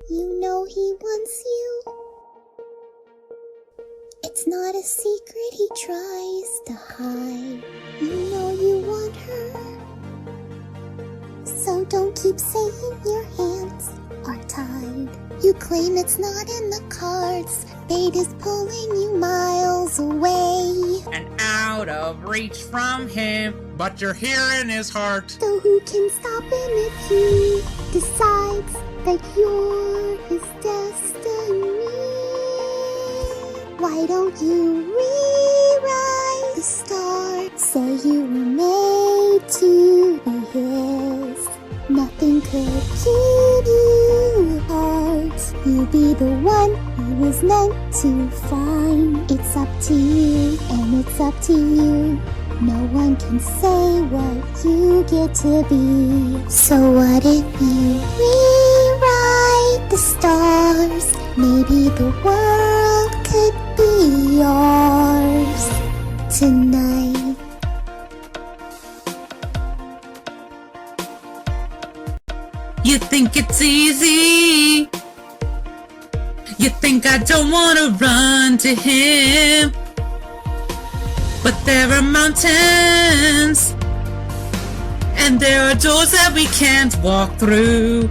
You know he wants you. It's not a secret he tries to hide. You know you want her. So don't keep saying your hands are tied. You claim it's not in the cards. Fate is pulling you miles away and out of reach from him. But you're here in his heart. So who can stop him if he decides that you're his destiny? Why don't you rewrite the stars? Say you were made to be his. Nothing could keep you apart. You be the one he was meant to find. It's up to you, and it's up to you. No one can say what you get to be. So what if you rewrite the stars? Maybe the world could be yours tonight. You think it's easy? You think I don't wanna run to him? But there are mountains, and there are doors that we can't walk through.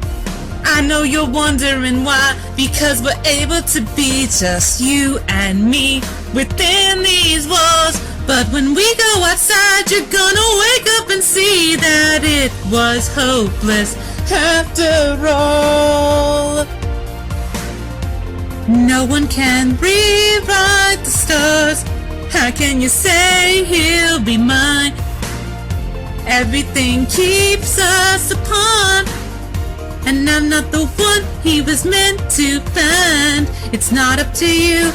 I know you're wondering why, because we're able to be just you and me within these walls. But when we go outside, you're gonna wake up and see that it was hopeless after all. No one can rewrite the stars. How can you say he'll be mine? Everything keeps us apart, and I'm not the one he was meant to find. It's not up to you,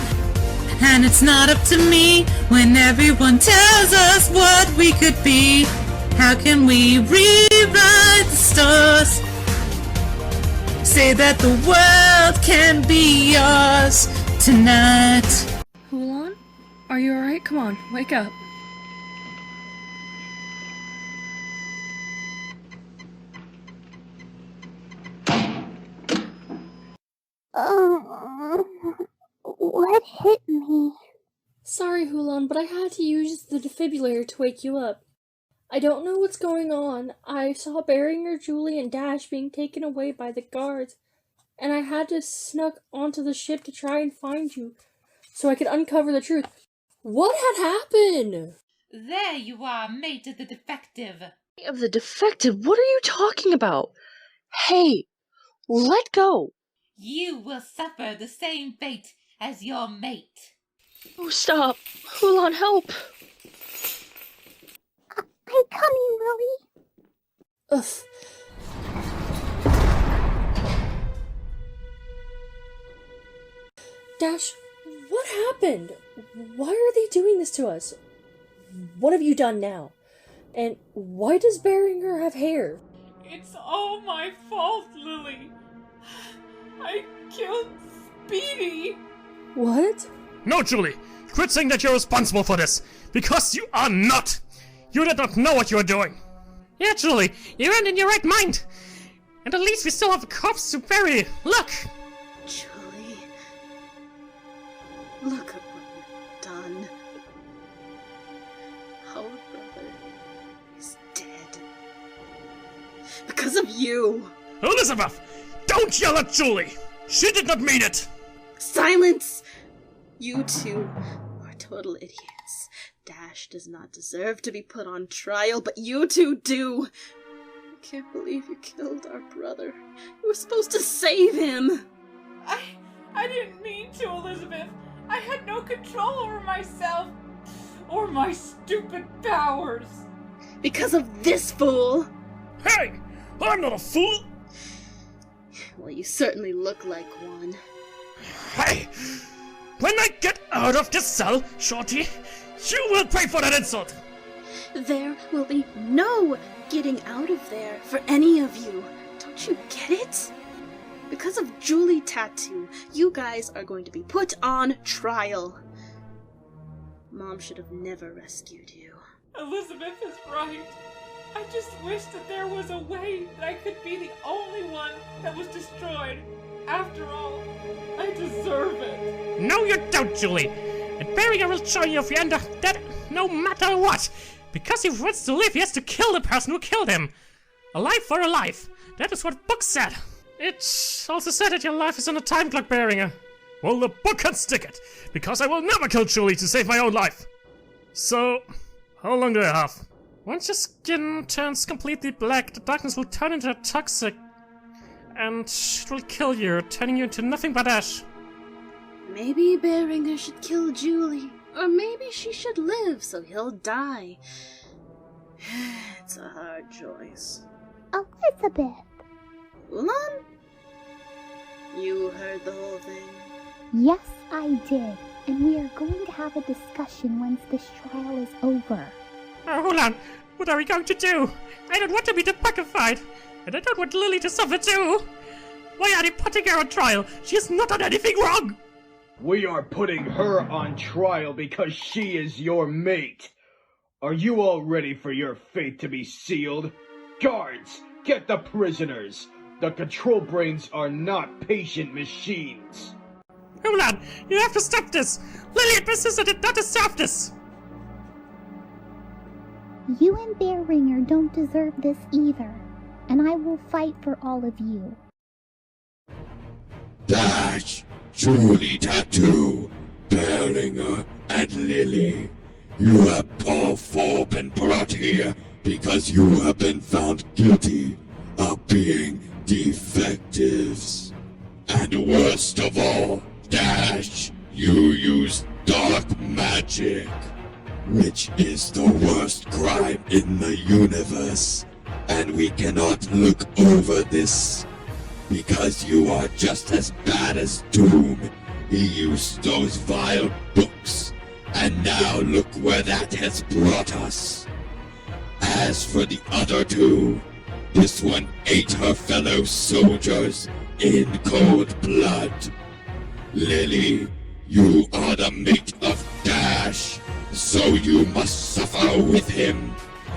and it's not up to me. When everyone tells us what we could be, how can we rewrite the stars? Say that the world can be yours tonight. Hulan? Are you alright? Come on, wake up. What hit me? Sorry, Hulan, but I had to use the defibrillator to wake you up. I don't know what's going on. I saw Beringer, Julie, and Dash being taken away by the guards, and I had to snuck onto the ship to try and find you, so I could uncover the truth. What had happened? There you are, mate of the defective. Of the defective? What are you talking about? Hey, let go. You will suffer the same fate as your mate. Oh, stop. Hulan, help. I'm coming, Lily. Ugh. Dash, what happened? Why are they doing this to us? What have you done now? And why does Beringer have hair? It's all my fault, Lily. I killed Speedy. What? No, Julie! Quit saying that you're responsible for this! Because you are not! You did not know what you were doing! Yeah, Julie, you weren't in your right mind! And at least we still have a corpse to bury! Look! Julie, look at what you've done. Our brother is dead. Because of you! Elizabeth! Don't yell at Julie! She did not mean it! Silence! You two are total idiots. Dash does not deserve to be put on trial, but you two do! I can't believe you killed our brother. You were supposed to save him! I didn't mean to, Elizabeth. I had no control over myself. Or my stupid powers. Because of this fool! Hey! I'm not a fool! Well, you certainly look like one. Hey! When I get out of this cell, Shorty, you will pay for that insult! There will be no getting out of there for any of you. Don't you get it? Because of Julie Tattoo, you guys are going to be put on trial. Mom should have never rescued you. Elizabeth is right. I just wish that there was a way that I could be the only one that was destroyed. After all, I deserve it. No, you don't, Julie. And Barringer will show you if you end up dead, no matter what. Because if he wants to live, he has to kill the person who killed him. A life for a life. That is what book said. It also said that your life is on a time clock, Barringer. Well, the book can stick it, because I will never kill Julie to save my own life. So, how long do I have? Once your skin turns completely black, the darkness will turn into toxic, and it will kill you, turning you into nothing but ash. Maybe Beringer should kill Julie, or maybe she should live so he'll die. It's a hard choice. Elizabeth! Ulan? You heard the whole thing? Yes, I did. And we are going to have a discussion once this trial is over. Oh, hold on. What are we going to do? I don't want to be depacified, and I don't want Lily to suffer too. Why are they putting her on trial? She has not done anything wrong. We are putting her on trial because she is your mate. Are you all ready for your fate to be sealed? Guards, get the prisoners. The control brains are not patient machines. Hold on, you have to stop this! Lily and Miss Sister did not deserve this! You and Bearringer don't deserve this either, and I will fight for all of you. Dash, Julie Tattoo, Bearinger, and Lily. You have all four been brought here because you have been found guilty of being defectives. And worst of all, Dash, you use dark magic, which is the worst crime in the universe, and we cannot look over this, because you are just as bad as Doom. He used those vile books, and now look where that has brought us. As for the other two, this one ate her fellow soldiers in cold blood. Lily, you are the mate of Dash, so you must suffer with him,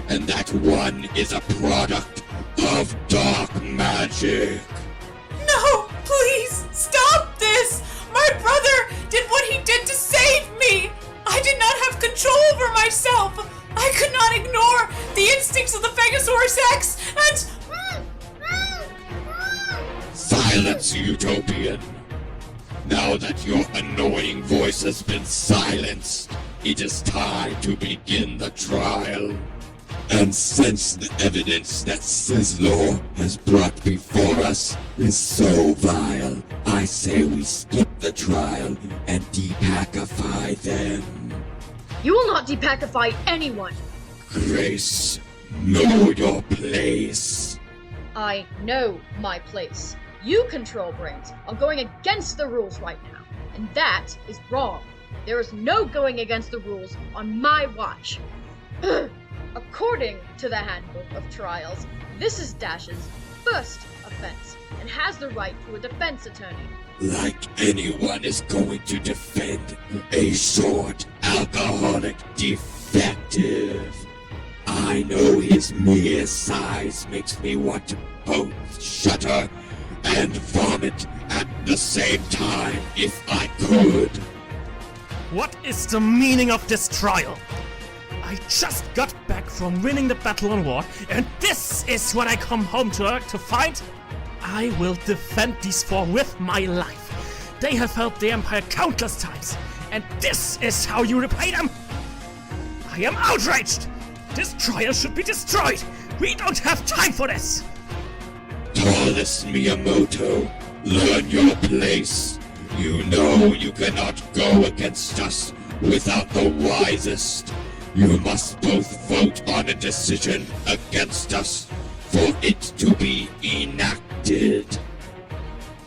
and that one is a product of dark magic. No, please, stop this! My brother did what he did to save me! I did not have control over myself! I could not ignore the instincts of the Pegasaurus X, and... Silence, Utopian! Now that your annoying voice has been silenced, it is time to begin the trial. And since the evidence that Sizzlor has brought before us is so vile, I say we skip the trial and depacify them. You will not depacify anyone! Grace, know your place. I know my place. You control brains are going against the rules right now, and that is wrong. There is no going against the rules on my watch. According to the Handbook of Trials, this is Dash's first offense, and has the right to a defense attorney. Like anyone is going to defend a short, alcoholic defective. I know his mere size makes me want to both shudder and vomit at the same time if I could. What is the meaning of this trial? I just got back from winning the battle on war, and this is what I come home to Earth to find? I will defend these four with my life. They have helped the Empire countless times, and this is how you repay them? I am outraged! This trial should be destroyed! We don't have time for this! Tallest Miyamoto, learn your place. You know you cannot go against us without the wisest. You must both vote on a decision against us for it to be enacted.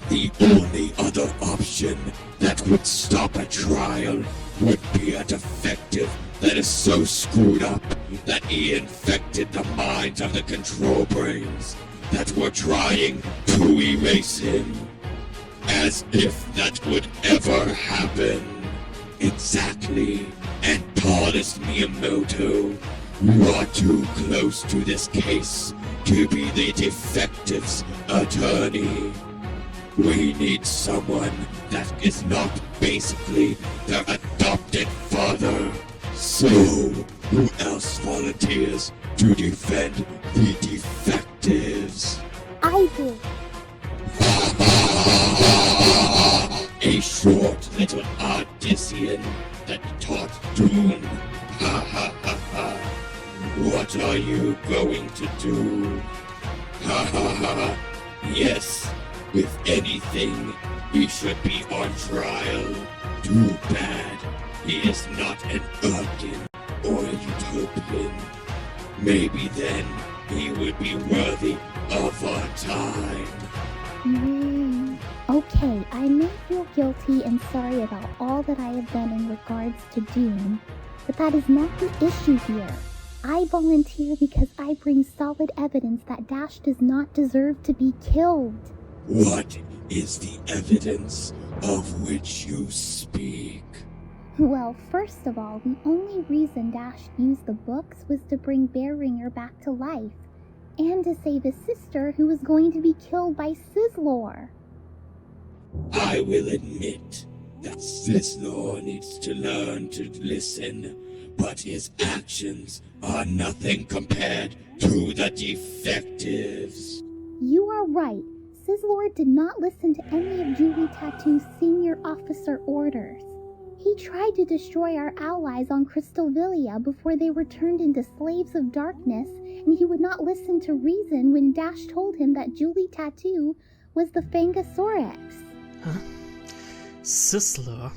The only other option that would stop a trial would be a defective that is so screwed up that he infected the minds of the control brains that were trying to erase him. As if that would ever happen. Exactly. And Tallest Miyamoto, you are too close to this case to be the defective's attorney. We need someone that is not basically their adopted father. So, who else volunteers to defend the defectives? I do. A short little Odyssean that taught Doom. Ha ha ha ha. What are you going to do? Ha ha ha. Yes, if anything, he should be on trial. Too bad he is not an Urkin or a Utopian. Maybe then he would be worthy of our time. Okay, I may feel guilty and sorry about all that I have done in regards to Doom, but that is not the issue here. I volunteer because I bring solid evidence that Dash does not deserve to be killed. What is the evidence of which you speak? Well, first of all, the only reason Dash used the books was to bring Bearringer back to life, and to save his sister who was going to be killed by Sizzlor. I will admit that Sizzlor needs to learn to listen, but his actions are nothing compared to the defectives. You are right. Sizzlor did not listen to any of Julie Tattoo's senior officer orders. He tried to destroy our allies on Crystalvillia before they were turned into slaves of darkness, and he would not listen to reason when Dash told him that Julie Tattoo was the Fangosaurus. Huh? Sizzler,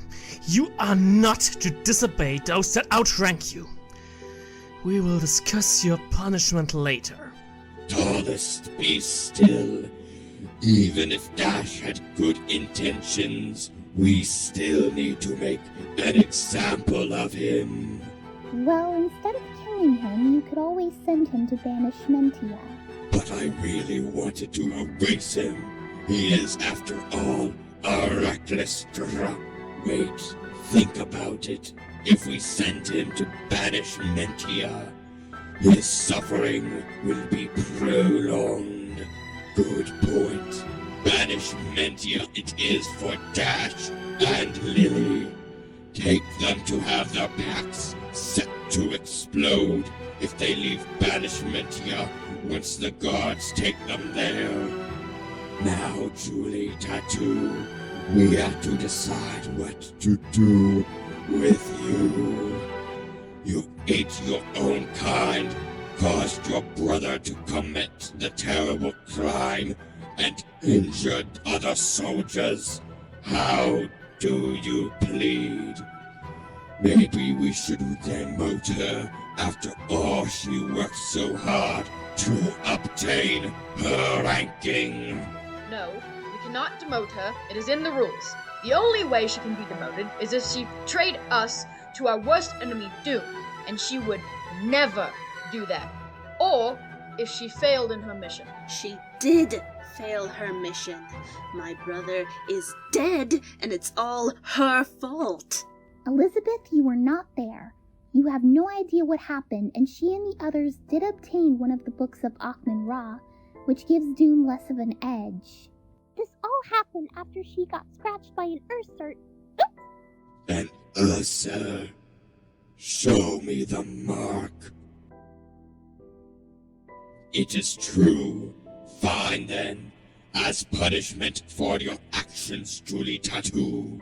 you are not to disobey those that outrank you. We will discuss your punishment later. Tallest, be still. Even if Dash had good intentions, we still need to make an example of him. Well, instead of killing him, you could always send him to Banishmentia. But I really wanted to erase him. He is, after all, a reckless drunk. Wait, think about it. If we send him to Banishmentia, his suffering will be prolonged. Good point. Banishmentia it is for Dash and Lily. Take them to have their packs set to explode if they leave Banishmentia once the guards take them there. Now, Julie Tattoo, we have to decide what to do with you. You ate your own kind, caused your brother to commit the terrible crime, and injured other soldiers. How do you plead? Maybe we should demote her after all she worked so hard to obtain her ranking. No, we cannot demote her. It is in the rules. The only way she can be demoted is if she betrayed us to our worst enemy, Doom, and she would never do that. Or if she failed in her mission. She did fail her mission. My brother is dead, and it's all her fault. Elizabeth, you were not there. You have no idea what happened, and she and the others did obtain one of the books of Achman Ra, which gives Doom less of an edge. This all happened after she got scratched by an Ursert. An Ursa. Show me the mark. It is true. Fine then. As punishment for your actions, Julie Tattoo,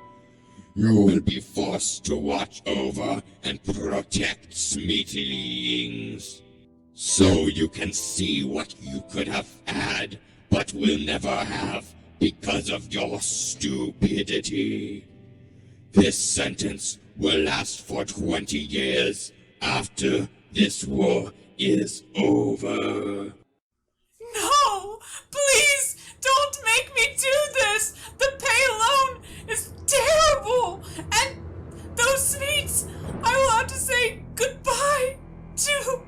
you will be forced to watch over and protect Smeatlings. So you can see what you could have had, but will never have because of your stupidity. This sentence will last for 20 years after this war is over. No! Please! Don't make me do this! The pay alone is terrible! And those Smeets I will have to say goodbye to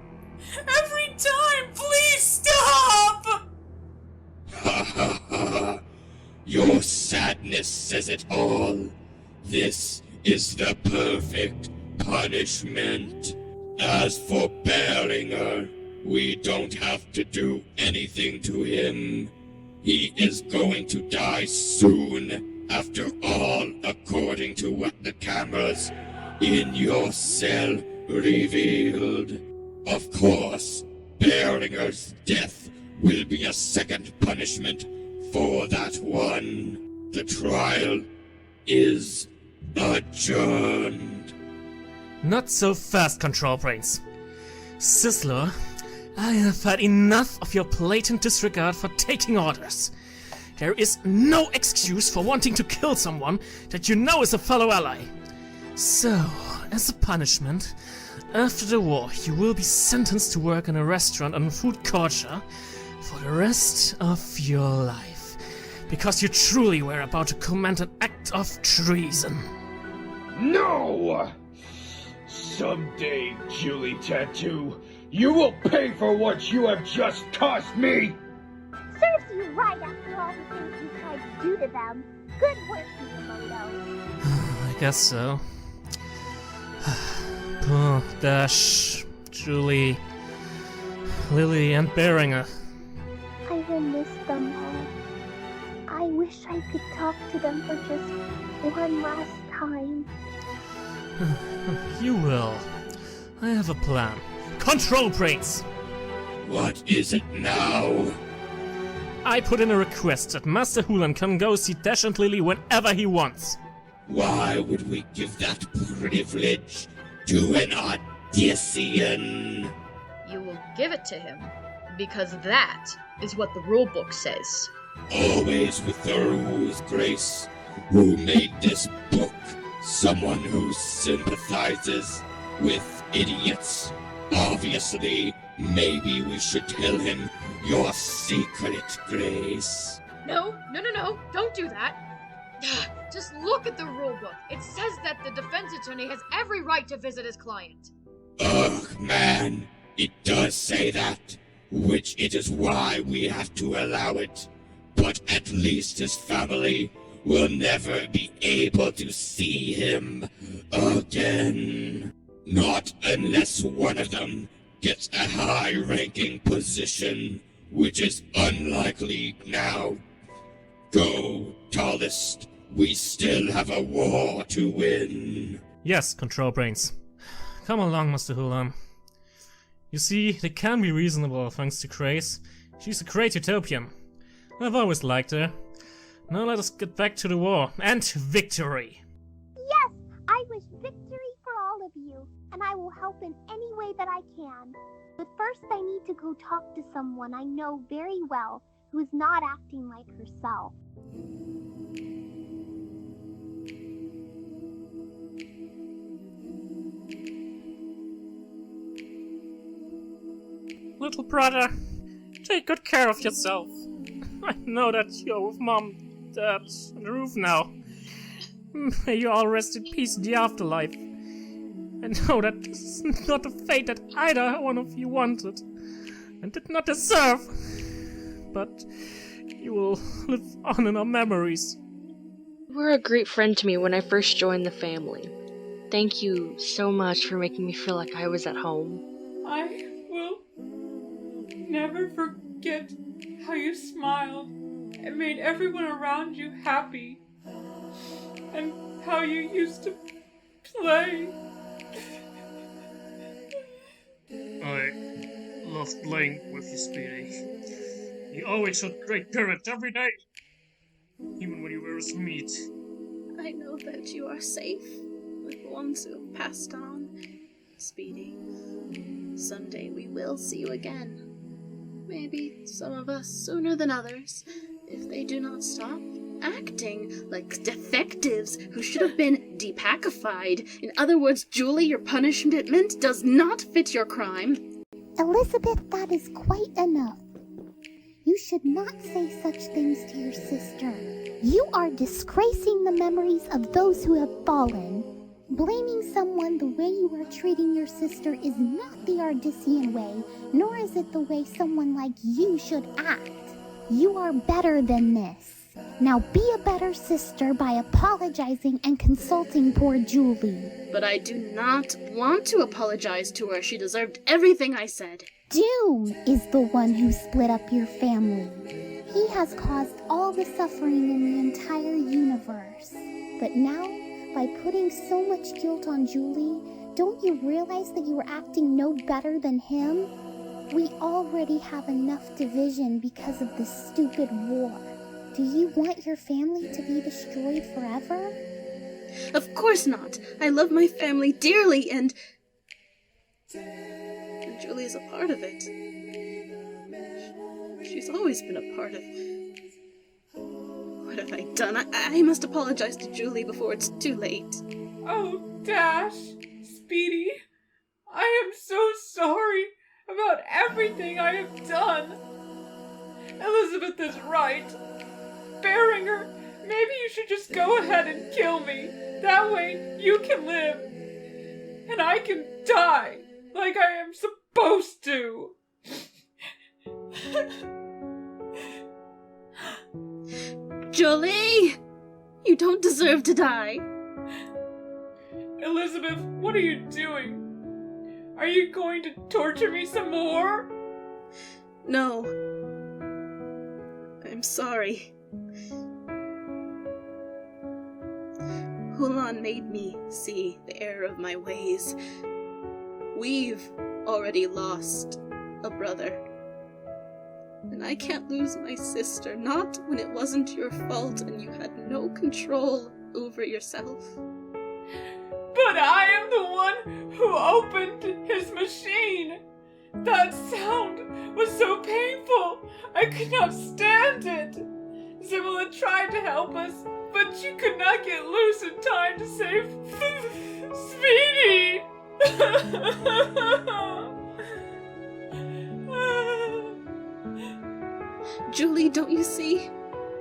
every time! Please stop! Ha ha ha! Your sadness says it all. This is the perfect punishment. As for Bearinger, we don't have to do anything to him. He is going to die soon, after all, according to what the cameras in your cell revealed. Of course, Beringer's death will be a second punishment for that one. The trial is adjourned. Not so fast, Control Brains. Sizzler, I have had enough of your blatant disregard for taking orders. There is no excuse for wanting to kill someone that you know is a fellow ally. So, as a punishment, after the war, you will be sentenced to work in a restaurant on food culture for the rest of your life, because you truly were about to commit an act of treason. No! Someday, Julie Tattoo, you will pay for what you have just cost me! Serves you right after all the things you tried to do to them. Good work, Miyamoto. I guess so. Poor Dash, Julie, Lily, and Beringer. I will miss them all. I wish I could talk to them for just one last time. You will. I have a plan. Control Brains! What is it now? I put in a request that Master Hulan can go see Dash and Lily whenever he wants. Why would we give that privilege to an Odyssean? You will give it to him, because that is what the rulebook says. Always with the rules, Grace. Who made this book? Someone who sympathizes with idiots. Obviously, maybe we should tell him your secret, Grace. No, don't do that. Just look at the rulebook. It says that the defense attorney has every right to visit his client. Ugh, man, it does say that, which it is why we have to allow it. But at least his family will never be able to see him again. Not unless one of them gets a high-ranking position, which is unlikely now. Go, tallest. We still have a war to win. Yes, Control Brains. Come along, Master Hulan. You see, they can be reasonable thanks to Grace. She's a great utopian. I've always liked her. Now let us get back to the war and victory. Yes, I wish victory for all of you, and I will help in any way that I can. But first I need to go talk to someone I know very well who is not acting like herself. Little brother, take good care of yourself. I know that you're with Mom, Dad, on the roof now. May you all rest in peace in the afterlife. I know that this is not the fate that either one of you wanted and did not deserve. But you will live on in our memories. You were a great friend to me when I first joined the family. Thank you so much for making me feel like I was at home. I will never forget how you smiled and made everyone around you happy. And how you used to play. I loved playing with you, Speedy. You always showed great courage every day, even when you were as meat. I know that you are safe with the ones who have passed on, Speedy. Someday we will see you again. Maybe some of us sooner than others, if they do not stop acting like defectives who should have been depackified. In other words, Julie, your punishment does not fit your crime. Elizabeth, that is quite enough. You should not say such things to your sister. You are disgracing the memories of those who have fallen. Blaming someone the way you are treating your sister is not the Odyssean way, nor is it the way someone like you should act. You are better than this. Now be a better sister by apologizing and consulting poor Julie. But I do not want to apologize to her. She deserved everything I said. Doom is the one who split up your family. He has caused all the suffering in the entire universe. But now, by putting so much guilt on Julie, don't you realize that you are acting no better than him? We already have enough division because of this stupid war. Do you want your family to be destroyed forever? Of course not. I love my family dearly, and Julie's a part of it. She's always been a part of... What have I done? I must apologize to Julie before it's too late. Oh, Dash, Speedy, I am so sorry about everything I have done. Elizabeth is right. Beringer, maybe you should just go ahead and kill me. That way you can live. And I can die like I am supposed to. Julie! You don't deserve to die. Elizabeth, what are you doing? Are you going to torture me some more? No. I'm sorry. Hulan made me see the error of my ways. We've already lost a brother. And I can't lose my sister, not when it wasn't your fault and you had no control over yourself. But I am the one who opened his machine. That sound was so painful, I could not stand it. Zibilla tried to help us, but she could not get loose in time to save Speedy. Julie, don't you see?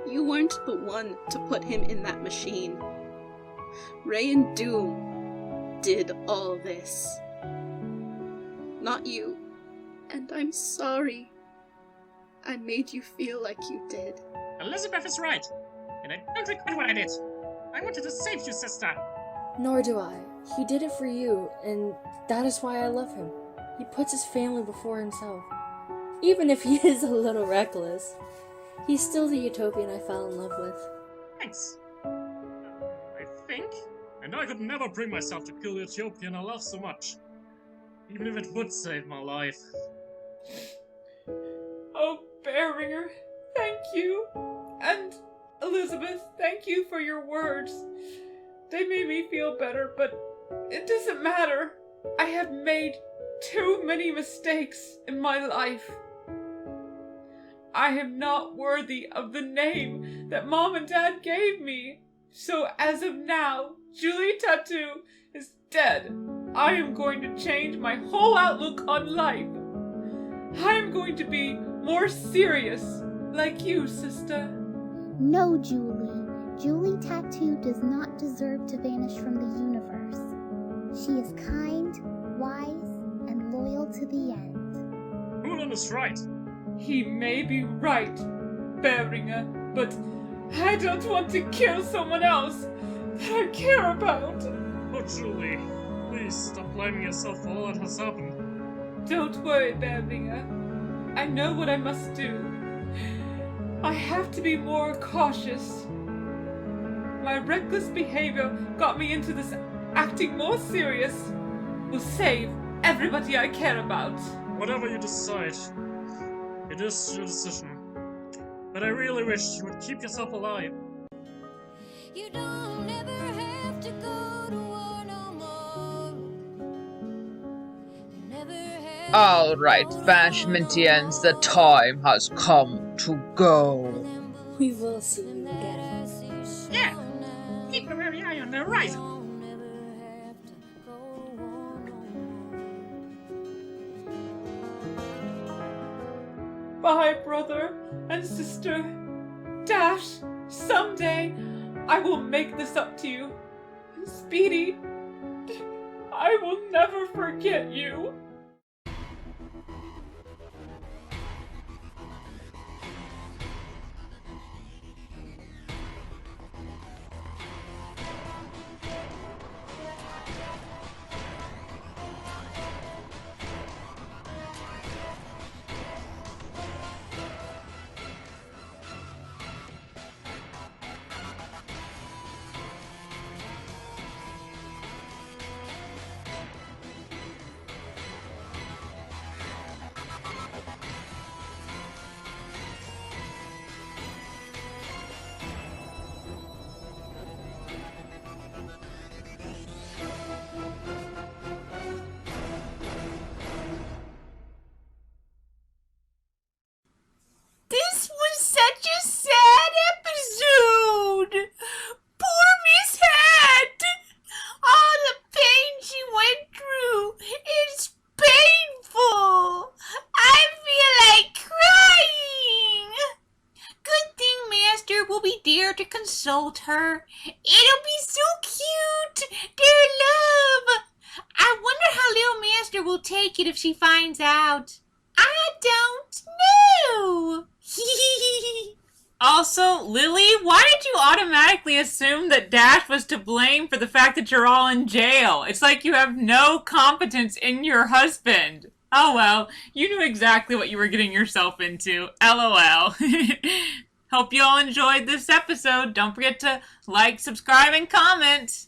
You weren't the one to put him in that machine. Ray and Doom did all this. Not you. And I'm sorry. I made you feel like you did. Elizabeth is right, and I don't regret what I did. I wanted to save you, sister. Nor do I. He did it for you, and that is why I love him. He puts his family before himself. Even if he is a little reckless. He's still the utopian I fell in love with. Thanks. I think, and I could never bring myself to kill the Ethiopian I love so much. Even if it would save my life. Oh, Beringer, thank you. And Elizabeth, thank you for your words. They made me feel better, but it doesn't matter. I have made too many mistakes in my life. I am not worthy of the name that Mom and Dad gave me. So as of now, Julie Tattoo is dead. I am going to change my whole outlook on life. I am going to be more serious, like you, sister. No, Julie. Julie Tattoo does not deserve to vanish from the universe. She is kind, wise, and loyal to the end. Hulan is right. He may be right, Beringer, but I don't want to kill someone else that I care about. Oh, Julie, please stop blaming yourself for all that has happened. Don't worry, Beringer. I know what I must do. I have to be more cautious. My reckless behavior got me into this acting more serious will save everybody I care about. Whatever you decide, it is your decision. But I really wish you would keep yourself alive. You don't ever have to go to war no more. You never have Alright, Banishmentians, the time has come to go. We will see you again. Yeah! Keep a very eye on the horizon! Bye, brother and sister. Dash, someday I will make this up to you. And Speedy, I will never forget you. here to consult her. It'll be so cute! Their love! I wonder how Little Master will take it if she finds out. I don't know! Also, Lily, why did you automatically assume that Dash was to blame for the fact that you're all in jail? It's like you have no competence in your husband. Oh well, you knew exactly what you were getting yourself into. LOL. Hope you all enjoyed this episode. Don't forget to like, subscribe, and comment.